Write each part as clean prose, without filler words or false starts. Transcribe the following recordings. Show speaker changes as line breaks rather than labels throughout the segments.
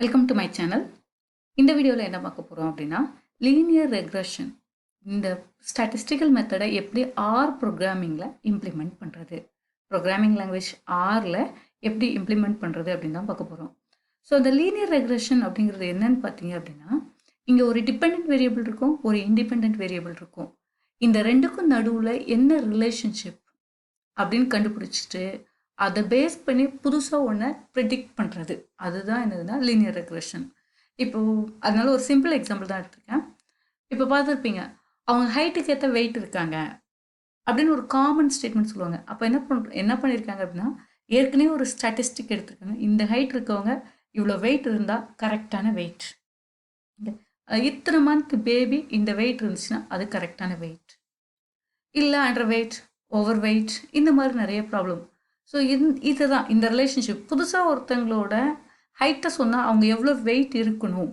Welcome to my channel. இந்த வீடியோவில் என்ன பார்க்க போகிறோம் அப்படின்னா, லீனியர் ரெக்ரெஷன் இந்த ஸ்டாட்டிஸ்டிக்கல் மெத்தடை எப்படி ஆர் ப்ரோக்ராமிங்கில் இம்ப்ளிமெண்ட் பண்ணுறது, ப்ரோக்ராமிங் லாங்குவேஜ் ஆரில் எப்படி இம்ப்ளிமெண்ட் பண்ணுறது அப்படின்னு தான் பார்க்க போகிறோம். ஸோ இந்த லீனியர் ரெக்ரெஷன் அப்படிங்கிறது என்னன்னு பார்த்தீங்க அப்படின்னா, இங்கே ஒரு டிபெண்ட் வேரியபிள் இருக்கும், ஒரு இண்டிபெண்ட் வேரியபிள் இருக்கும். இந்த ரெண்டுக்கும் நடுவில் என்ன ரிலேஷன்ஷிப் அப்படின்னு கண்டுபிடிச்சிட்டு அதை பேஸ் பண்ணி புதுசாக ஒன்று ப்ரிடிக்ட் பண்ணுறது, அதுதான் என்னதுன்னா லீனியர் ரெக்ரெஷன். இப்போது அதனால ஒரு சிம்பிள் எக்ஸாம்பிள் தான் எடுத்திருக்கேன். இப்போ பார்த்துருப்பீங்க, அவங்க ஹைட்டுக்கு ஏற்ற வெயிட் இருக்காங்க அப்படின்னு ஒரு காமன் ஸ்டேட்மெண்ட் சொல்லுவாங்க. அப்போ என்ன பண்ணியிருக்காங்க அப்படின்னா, ஏற்கனவே ஒரு ஸ்டாட்டிஸ்டிக் எடுத்திருக்காங்க. இந்த ஹைட் இருக்கவங்க இவ்வளோ வெயிட் இருந்தால் கரெக்டான வெயிட், இத்தனை மந்த் பேபி இந்த வெயிட் இருந்துச்சுன்னா அது கரெக்டான வெயிட், இல்லை அண்டர் வெயிட், ஓவர் வெயிட், இந்த மாதிரி நிறைய ப்ராப்ளம். ஸோ இதுதான் இந்த ரிலேஷன்ஷிப். புதுசாக ஒருத்தங்களோட ஹைட்டை சொன்னால் அவங்க எவ்வளோ வெயிட் இருக்கணும்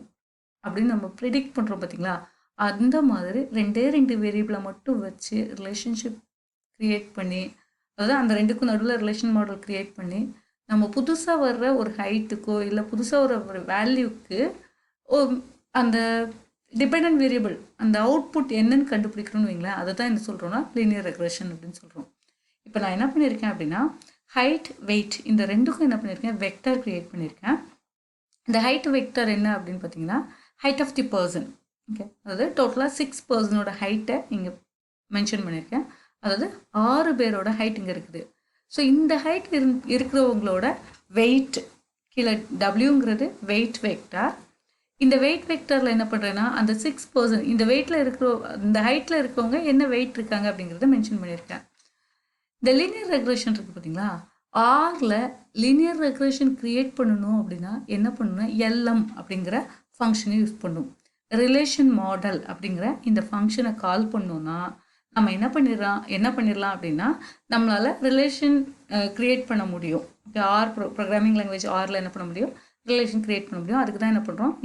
அப்படின்னு நம்ம ப்ரிடிக்ட் பண்ணுறோம் பார்த்தீங்களா, அந்த மாதிரி ரெண்டு வேரியபிளை மட்டும் வச்சு ரிலேஷன்ஷிப் க்ரியேட் பண்ணி, அதாவது அந்த ரெண்டுக்கும் நடுவில் ரிலேஷன் மாடல் க்ரியேட் பண்ணி நம்ம புதுசாக வர்ற ஒரு ஹைட்டுக்கோ இல்லை புதுசாக ஒரு வேல்யூக்கு அந்த டிபெண்ட் வேரியபிள் அந்த அவுட்புட் என்னன்னு கண்டுபிடிக்கணும்னு வைங்களேன். அதை தான் என்ன சொல்கிறோன்னா லீனியர் ரெக்ரெஷன் அப்படின்னு சொல்கிறோம். இப்போ நான் என்ன பண்ணியிருக்கேன் அப்படின்னா, ஹைட் வெயிட் இந்த ரெண்டுக்கும் என்ன பண்ணியிருக்கேன், வெக்டர் க்ரியேட் பண்ணியிருக்கேன். இந்த ஹைட் வெக்டர் என்ன அப்படின்னு பார்த்தீங்கன்னா, height of the person. Okay, அதாவது டோட்டலாக 6 பர்சனோட ஹைட்டை இங்கே மென்ஷன் பண்ணியிருக்கேன். அதாவது 6 பேரோட ஹைட் இங்கே இருக்குது. ஸோ இந்த ஹைட் இருக்கிறவங்களோட வெயிட் கீழே டபிள்யூங்கிறது வெயிட் வெக்டார். இந்த வெயிட் வெக்டரில் என்ன பண்ணுறேன்னா, அந்த 6 பர்சன் இந்த வெயிட்டில் இந்த ஹைட்டில் இருக்கிறவங்க என்ன வெயிட் இருக்காங்க அப்படிங்கிறத மென்ஷன் பண்ணியிருக்கேன். இந்த லீனியர் ரெக்ரெஷன் இருக்குது பார்த்தீங்களா, ஆரில் லீனியர் ரெக்ரெஷன் க்ரியேட் பண்ணணும் அப்படின்னா என்ன பண்ணணும்னா, எல்எம் அப்படிங்கிற ஃபங்க்ஷனை யூஸ் பண்ணணும். ரிலேஷன் மாடல் அப்படிங்கிற இந்த ஃபங்க்ஷனை கால் பண்ணோன்னா நம்ம என்ன பண்ணிடலாம் அப்படின்னா, நம்மளால் ரிலேஷன் க்ரியேட் பண்ண முடியும். ஓகே, ப்ரோக்ராமிங் லாங்குவேஜ் ஆரில் என்ன பண்ண முடியும், ரிலேஷன் க்ரியேட் பண்ண முடியும். அதுக்கு தான் என்ன பண்ணுறோம்,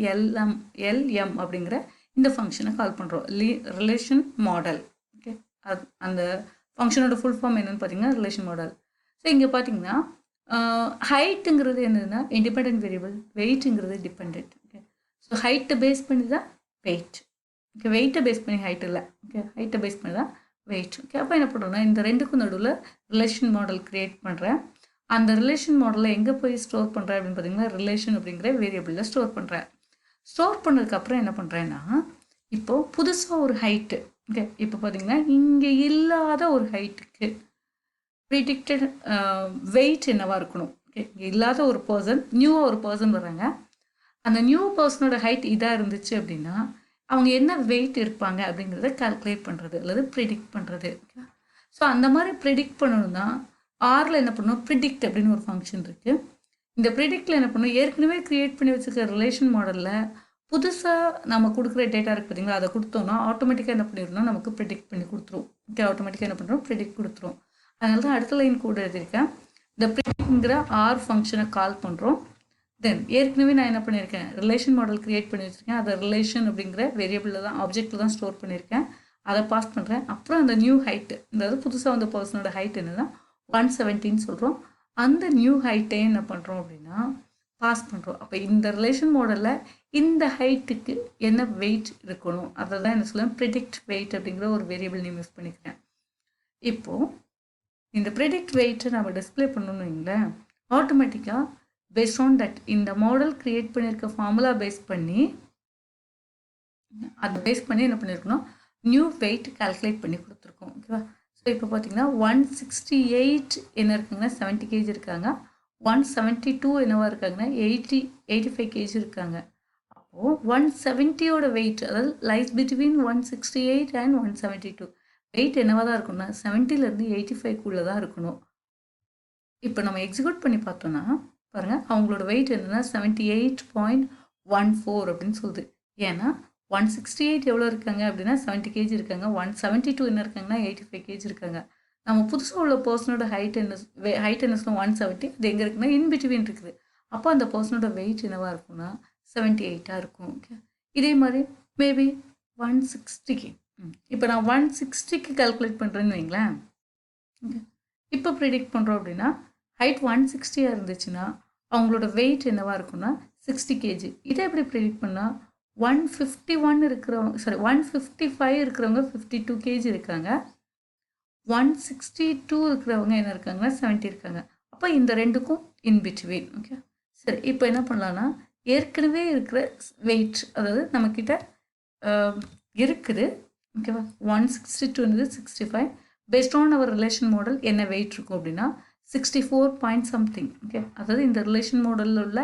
எல்எம் அப்படிங்கிற இந்த ஃபங்க்ஷனை கால் பண்ணுறோம், ரிலேஷன் மாடல். ஓகே, அந்த ஃபங்க்ஷனோட ஃபுல் ஃபார்ம் என்னென்னு பார்த்தீங்கன்னா ரிலேஷன் மாடல். ஸோ இங்கே பார்த்தீங்கன்னா ஹைட்டுங்கிறது என்னதுன்னா இண்டிபெண்ட் வேரியபிள், வெயிட்டுங்கிறது டிபெண்ட். ஓகே, ஸோ ஹைட்டை பேஸ் பண்ணி தான் வெயிட். ஓகே, வெயிட்டை பேஸ் பண்ணி ஹைட் இல்லை. ஓகே, ஹைட்டை பேஸ் பண்ணி தான் வெயிட். ஓகே, அப்போ என்ன பண்ணுறோன்னா, இந்த ரெண்டுக்கும் நடுவில் ரிலேஷன் மாடல் க்ரியேட் பண்ணுறேன். அந்த ரிலேஷன் மாடலை எங்கே போய் ஸ்டோர் பண்ணுறேன் அப்படின்னு பார்த்தீங்கன்னா, ரிலேஷன் அப்படிங்கிற வேரியபிளில் ஸ்டோர் பண்ணுறேன். ஸ்டோர் பண்ணதுக்கப்புறம் என்ன பண்ணுறேன்னா, இப்போது புதுசாக ஒரு ஹைட்டு, ஓகே, இப்போ பார்த்தீங்கன்னா இங்கே இல்லாத ஒரு ஹைட்டுக்கு ப்ரிடிக்டட் வெயிட் என்னவாக இருக்கணும். ஓகே, இங்கே இல்லாத ஒரு பர்சன், நியூவாக ஒரு பர்சன் வராங்க. அந்த நியூ பர்சனோட ஹைட் இதாக இருந்துச்சு அப்படின்னா அவங்க என்ன வெயிட் இருப்பாங்க அப்படிங்கிறத கால்குலேட் பண்ணுறது அல்லது ப்ரிடிக்ட் பண்ணுறது. ஓகே, ஸோ அந்த மாதிரி ப்ரிடிக்ட் பண்ணணும்னா ஆரில் என்ன பண்ணணும், ப்ரிடிக்ட் அப்படின்னு ஒரு ஃபங்க்ஷன் இருக்குது. இந்த ப்ரிடிக்டில் என்ன பண்ணணும், ஏற்கனவே க்ரியேட் பண்ணி வச்சுருக்க ரிலேஷன் மாடலில் புதுசாக நம்ம கொடுக்குற டேட்டா இருக்குது பார்த்தீங்களா, அதை கொடுத்தோம்னா ஆட்டோமேட்டிக்காக என்ன பண்ணிடணும், நமக்கு ப்ரிடிக்ட் பண்ணி கொடுத்துரும். ஓகே, ஆட்டோமேட்டிக்காக என்ன பண்ணுறோம், ப்ரிடிக்ட் கொடுத்துரும். அதனால தான் அடுத்த லைன் கூட எழுதியிருக்கேன், இந்த ப்ரிடிக்ட்ங்கிற ஆர் ஃபங்க்ஷனை கால் பண்ணுறோம். தென் ஏற்கனவே நான் என்ன பண்ணியிருக்கேன், ரிலேஷன் மாடல் க்ரியேட் பண்ணி வச்சுருக்கேன். அதை ரிலேஷன் அப்படிங்கிற வேரியபிளில் தான், ஆப்ஜெக்டில் தான் ஸ்டோர் பண்ணியிருக்கேன். அதை பாஸ் பண்ணுறேன். அப்புறம் அந்த நியூ ஹைட்டு, அதாவது புதுசாக வந்த பர்சனோட ஹைட் என்னன்னா 170 சொல்கிறோம். அந்த நியூ ஹைட்டே என்ன பண்ணுறோம் அப்படின்னா பாஸ் பண்ணுறோம். அப்போ இந்த ரிலேஷன் மாடலில் இந்த ஹைட்டுக்கு என்ன வெயிட் இருக்கணும், அதை தான் என்ன சொல்லுவேன், ப்ரிடிக்ட் வெயிட் அப்படிங்கிற ஒரு வேரியபிள் நேம் யூஸ் பண்ணிக்கிறேன். இப்போது இந்த ப்ரிடிக்ட் வெயிட்டை நம்ம டிஸ்பிளே பண்ணணும்னு வைங்களேன், ஆட்டோமேட்டிக்காக பேஸ்ட் ஆன் தட் இந்த மாடல் க்ரியேட் பண்ணியிருக்க ஃபார்முலா பேஸ் பண்ணி அதை பேஸ் பண்ணி என்ன பண்ணியிருக்கணும், நியூ வெயிட் கால்குலேட் பண்ணி கொடுத்துருக்கோம். ஓகேவா. ஸோ இப்போ பார்த்தீங்கன்னா 168 என்ன இருக்குங்கன்னா 70 kg இருக்காங்க, 172 என்னவா இருக்காங்கன்னா 85 kg இருக்காங்க. அப்போது 170யோட வெயிட், அதாவது லைஸ் பிட்வீன் 168 and 172 வெயிட் என்னவாக தான் இருக்கணும்னா 70லேருந்து 85க்குள்ளே தான் இருக்கணும். இப்போ நம்ம எக்ஸிக்யூட் பண்ணி பார்த்தோன்னா பாருங்கள், அவங்களோட வெயிட் என்னென்னா 78.14 அப்படின்னு சொல்லுது. ஏன்னா 168 எவ்வளோ இருக்காங்க அப்படின்னா 70 kg இருக்காங்க, 172 என்ன இருக்காங்கன்னா 85 kg இருக்காங்க. நம்ம புதுசாக உள்ள பர்சனோட ஹைட் என்ன சொல்லுவோம், 170, அது எங்கே இருக்குன்னா இன்பிட்வீன் இருக்குது. அப்போ அந்த பர்சனோட வெயிட் என்னவாக இருக்கும்னா 78ஆக இருக்கும். ஓகே, இதே மாதிரி மேபி 160க்கு இப்போ நான் 160க்கு கால்குலேட் பண்ணுறேன்னு வைங்களேன். ஓகே, இப்போ ப்ரிடிக்ட் பண்ணுறோம் அப்படின்னா ஹைட் 160 இருந்துச்சுன்னா அவங்களோட வெயிட் என்னவா இருக்குன்னா 60 கேஜி. இதை எப்படி ப்ரிடிக்ட் பண்ணால் 151 இருக்கிறவங்க, சாரி 155 இருக்கிறவங்க 52 கேஜி இருக்காங்க, 162 இருக்கிறவங்க என்ன இருக்காங்கன்னா 70 இருக்காங்க. அப்போ இந்த ரெண்டுக்கும் இன் பிட்வீன். ஓகே, சரி இப்போ என்ன பண்ணலான்னா ஏற்கனவே இருக்கிற வெயிட், அதாவது நம்மக்கிட்ட இருக்குது ஓகேவா, 162 65 based on our relation model என்ன வெயிட் இருக்கும் அப்படின்னா 64 பாயிண்ட் சம்திங். ஓகே, அதாவது இந்த ரிலேஷன் மாடலில் உள்ள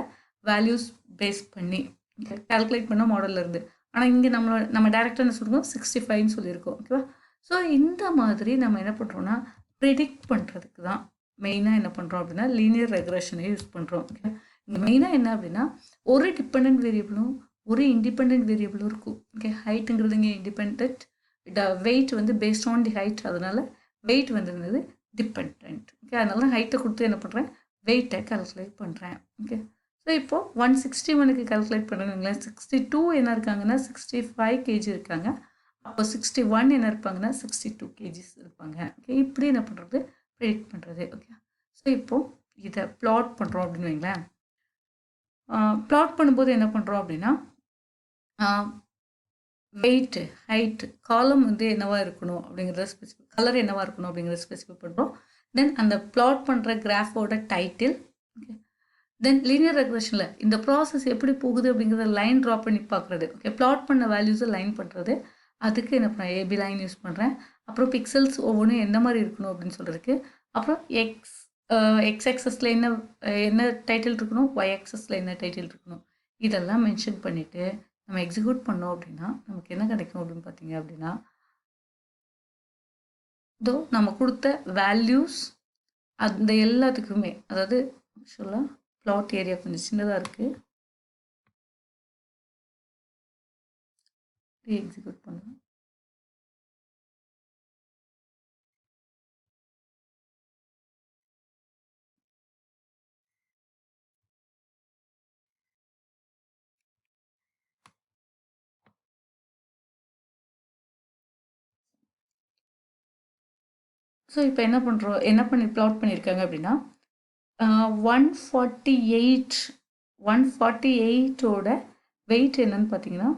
வேல்யூஸ் பேஸ் பண்ணி ஓகே கால்குலேட் பண்ண மாடலில் இருந்து. ஆனால் இங்கே நம்ம டேரெக்டாக என்ன சொல்லியிருக்கோம் 65ன்னு சொல்லியிருக்கோம். ஓகேவா, ஸோ இந்த மாதிரி நம்ம என்ன பண்ணுறோன்னா ப்ரிடிக்ட் பண்ணுறதுக்கு தான் மெயினாக என்ன பண்ணுறோம் அப்படின்னா லீனியர் ரெக்ரெஷனை யூஸ் பண்ணுறோம். ஓகே, இங்கே மெயினாக என்ன அப்படின்னா ஒரு டிபெண்ட் வேரியபிளும் ஒரு இண்டிபெண்ட் வேரியபிளும் இருக்கும். ஓகே, ஹைட்டுங்கிறது இங்கே இண்டிபெண்ட், வெயிட் வந்து பேஸ்ட் ஆன் தி ஹைட், அதனால வெயிட் வந்துருந்தது டிபெண்ட். ஓகே, அதனால ஹைட்டை கொடுத்து என்ன பண்ணுறேன் வெயிட்டை கால்குலேட் பண்ணுறேன். ஓகே, ஸோ இப்போது 161க்கு கால்குலேட் பண்ணுறீங்களேன், 62 என்ன இருக்காங்கன்னா 65 கேஜி இருக்காங்க, அப்போ 61 என்ன இருப்பாங்கன்னா 62 கேஜிஸ் இருப்பாங்க. ஓகே, இப்படி என்ன பண்ணுறது ப்ரெடிக்ட் பண்ணுறது. ஓகே, ஸோ இப்போது இதை ப்ளாட் பண்ணுறோம் அப்படின்னு வைங்களேன். ப்ளாட் பண்ணும்போது என்ன பண்ணுறோம் அப்படின்னா வெயிட்டு, ஹைட்டு, காலம் வந்து என்னவா இருக்கணும் அப்படிங்கிறத ஸ்பெசிஃபிக், கலர் என்னவா இருக்கணும் அப்படிங்கிறத ஸ்பெசிஃபை பண்ணுறோம். தென் அந்த ப்ளாட் பண்ணுற கிராஃபோட டைட்டில். ஓகே, தென் லீனியர் ரெக்ரெஷனில் இந்த ப்ராசஸ் எப்படி போகுது அப்படிங்கிறத லைன் ட்ரா பண்ணி பார்க்குறது. ஓகே, ப்ளாட் பண்ண வேல்யூஸை லைன் பண்ணுறது, அதுக்கு என்ன பண்ணேன் ஏபி லைன் யூஸ் பண்ணுறேன். அப்புறம் பிக்சல்ஸ் ஒவ்வொன்றும் என்ன மாதிரி இருக்கணும் அப்படின்னு சொல்கிறதுக்கு. அப்புறம் எக்ஸ் ஆக்சஸில் என்ன டைட்டில் இருக்கணும், ஒய் ஆக்சஸில் என்ன டைட்டில் இருக்கணும், இதெல்லாம் மென்ஷன் பண்ணிவிட்டு நம்ம எக்ஸிக்யூட் பண்ணோம் அப்படின்னா நமக்கு என்ன கிடைக்கும் அப்படின்னு பார்த்தீங்க அப்படின்னா நம்ம கொடுத்த வேல்யூஸ் அந்த எல்லாத்துக்குமே, அதாவது ஆக்சுவலாக ப்ளாட் ஏரியா கொஞ்சம் சின்னதாக இருக்குது, எக்ஸிக்யூட் பண்ணலாம். ஸோ இப்போ என்ன பண்ணுறோம், என்ன பண்ணி ப்ளாட் பண்ணியிருக்காங்க அப்படின்னா 148ஓட வெயிட் என்னன்னு பார்த்தீங்கன்னா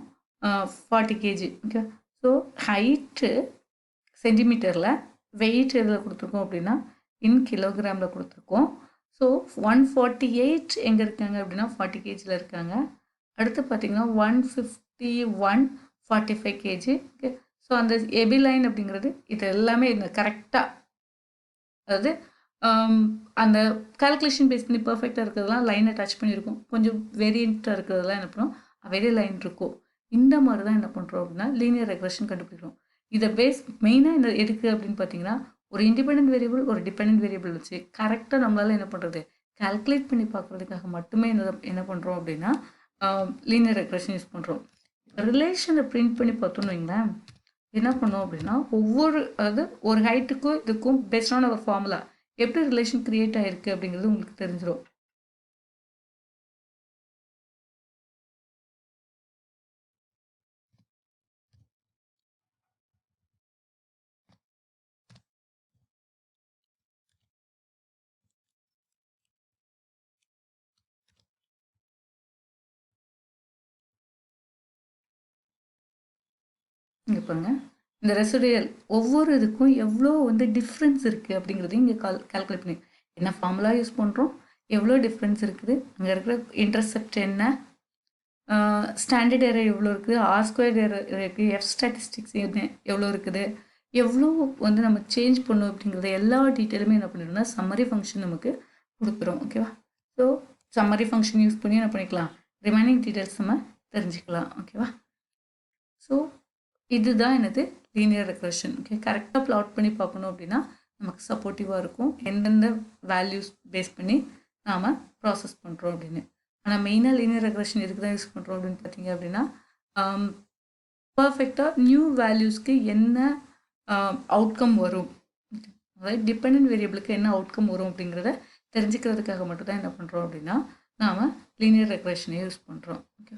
40 கேஜி. ஓகே, ஸோ ஹைட்டு சென்டிமீட்டரில், வெயிட் எதில் கொடுத்துருக்கோம் அப்படின்னா இன் கிலோகிராமில் கொடுத்துருக்கோம். ஸோ 148 எங்கே இருக்காங்க அப்படின்னா 40 கேஜியில் இருக்காங்க. அடுத்து பார்த்தீங்கன்னா 151 45 கேஜி. ஓகே, ஸோ அந்த எபி லைன் அப்படிங்கிறது இது எல்லாமே இந்த கரெக்டாக, அதாவது அந்த கால்குலேஷன் பேஸ் பண்ணி பர்ஃபெக்டாக இருக்கிறதுலாம் லைனை டச் பண்ணியிருக்கும், கொஞ்சம் வேரியண்ட்டாக இருக்கிறதுலாம் என்ன பண்ணும் வெரி லைன் இருக்கும். இந்த மாதிரி தான் என்ன பண்ணுறோம் அப்படின்னா லீனியர் ரெக்ரெஷன் கண்டுபிடிக்கிறோம். இதை பேஸ் மெயினாக இந்த எதுக்கு அப்படின்னு பார்த்தீங்கன்னா ஒரு இண்டிபெண்ட் வேரியபிள் ஒரு டிபெண்ட் வேரியபிள் வச்சு கரெக்டாக நம்மளால் என்ன பண்ணுறது கால்குலேட் பண்ணி பார்க்குறதுக்காக மட்டுமே என்ன பண்ணுறோம் அப்படின்னா லீனியர் ரெக்ரெஷன் யூஸ் பண்ணுறோம். ரிலேஷனை பிரிண்ட் பண்ணி பார்த்தோன்னு வைங்களேன், என்ன பண்ணோம் அப்படின்னா அதாவது ஒரு ஹைட்டுக்கும் இதுக்கும் பேஸ்டான ஒரு ஃபார்முலா எப்படி ரிலேஷன் கிரியேட் ஆகிருக்கு அப்படிங்கிறது உங்களுக்கு தெரிஞ்சிடும். இங்கே பாருங்க, இந்த ரெசிடியல் ஒவ்வொரு இதுக்கும் எவ்வளோ வந்து டிஃப்ரென்ஸ் இருக்குது அப்படிங்கிறதையும் இங்கே கால்குலேட் பண்ணி என்ன ஃபார்முலா யூஸ் பண்ணுறோம், எவ்வளோ டிஃப்ரென்ஸ் இருக்குது, அங்கே இருக்கிற இன்டர்செப்ட் என்ன, ஸ்டாண்டர்ட் எரர் எவ்வளோ இருக்குது, ஆர் ஸ்கொயர் எரர் இருக்குது, எஃப் ஸ்டாட்டிஸ்டிக்ஸ் எவ்வளோ இருக்குது, எவ்வளோ வந்து நம்ம சேஞ்ச் பண்ணோம் அப்படிங்கிறத எல்லா டீட்டெயிலுமே என்ன பண்ணிடும்னா சம்மரி ஃபங்க்ஷன் நமக்கு கொடுக்குறோம். ஓகேவா, ஸோ சம்மரி ஃபங்க்ஷன் யூஸ் பண்ணி என்ன பண்ணிக்கலாம் ரிமைனிங் டீட்டெயில்ஸ் நம்ம தெரிஞ்சுக்கலாம். ஓகேவா, ஸோ இதுதான் எனது லீனியர் ரெக்ரெஷன். ஓகே, கரெக்டாக ப்ளாட் பண்ணி பார்க்கணும் அப்படின்னா நமக்கு சப்போர்ட்டிவாக இருக்கும் எந்தெந்த வேல்யூஸ் பேஸ் பண்ணி நாம் ப்ராசஸ் பண்ணுறோம் அப்படின்னு. ஆனால் மெயினாக லீனியர் ரெக்ரெஷன் எதுக்கு தான் யூஸ் பண்ணுறோம் அப்படின்னு பார்த்தீங்க அப்படின்னா பர்ஃபெக்டாக நியூ வேல்யூஸ்க்கு என்ன அவுட்கம் வரும், அதாவது டிபெண்ட் வேரியபிளுக்கு என்ன அவுட்கம் வரும் அப்படிங்கிறத தெரிஞ்சுக்கிறதுக்காக மட்டும் தான் என்ன பண்ணுறோம் அப்படின்னா நாம் லீனியர் ரெக்ரெஷனை யூஸ் பண்ணுறோம். ஓகே,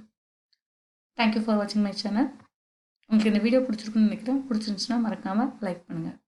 தேங்க்யூ ஃபார் வாட்சிங் மை சேனல். உங்களுக்கு இந்த வீடியோ பிடிச்சிருக்குன்னு நினைக்கிறேன். பிடிச்சிருந்துச்சுன்னா மறக்காமல் லைக் பண்ணுங்கள்.